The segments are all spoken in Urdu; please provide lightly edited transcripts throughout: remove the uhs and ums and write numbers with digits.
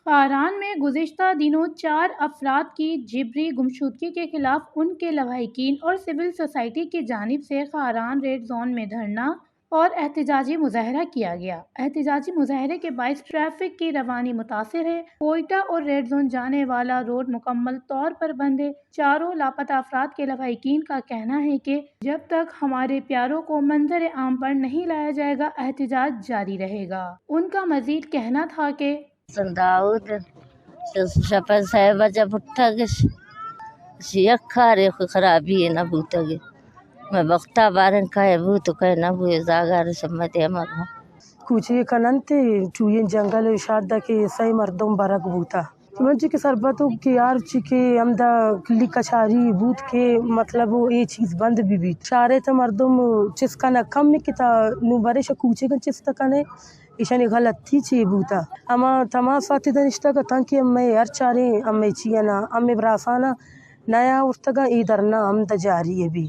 قاران میں گزشتہ دنوں 4 افراد کی جبری گمشدگی کے خلاف ان کے لواحقین اور سول سوسائٹی کی جانب سے قاران ریڈ زون میں دھرنا اور احتجاجی مظاہرہ کیا گیا۔ احتجاجی مظاہرے کے باعث ٹریفک کی روانی متاثر ہے۔ کوئٹہ اور ریڈ زون جانے والا روڈ مکمل طور پر بند ہے۔ چاروں لاپتہ افراد کے لواحقین کا کہنا ہے کہ جب تک ہمارے پیاروں کو منظر عام پر نہیں لایا جائے گا احتجاج جاری رہے گا۔ ان کا مزید کہنا تھا کہ داؤد شپن صاحب جب اٹھا گے کھارے خرابی ہے نہ بوتا گے میں بختہ بارن کا ہے بو تو کہ نہ بو زاگار سمتے ہمارا کوچے کننتے چوین جنگل شادہ کے سئی مردم برگ بوتا منچے کے سربتوں کے یار چکے امدا کلی کچاری بوت کے مطلب یہ چیز بند بھی شارے تا مردم چسکنا کم کتا نو برش کوچے کن چستا کنے ایشانی غلطی چی بوتا اما تمام ساتھی دنشتا کا تنکی امی ہر چارے امی چینا امی براسانا نیا ارتگا ایدرنا امدا جاری ہے بھی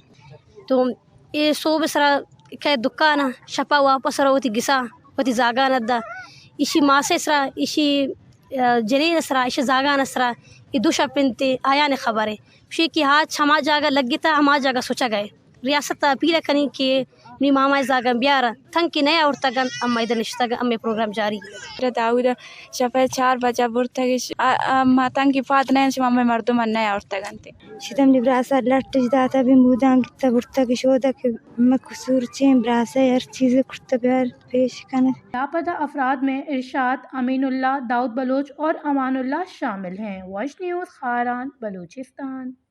تو یہ صوب سرا کہ دکانا شپا واپس روتی گسا وتی زاگان دا ایشی ماسے سرا ایشی جنین سرا ایشی زاگان سرا یہ دو شپنتے آیا نے خبر ہے شی کی ہاتھ ہما جاگا لگتا ہما جاگا سوچا گئے ریاست پیلا کنی کہ نی ماما زاگن بیارا تھنگ کی نیا ارتگن اما ادھر نشتگن اما پروگرام جاری داود شپا 4 بجا برتگش اما تنگی فات نین شما مردم نیا ارتگن تے شدم دی براسا لٹش داتا بین بودان کتا برتگش ہودا کہ مکسور چین براسا ہر چیز کرتا بیار پیش کنے۔ لاپتہ افراد میں ارشاد، امین اللہ، داؤد بلوچ اور امان اللہ شامل ہیں۔ واش نیوز، قاران، بلوچستان۔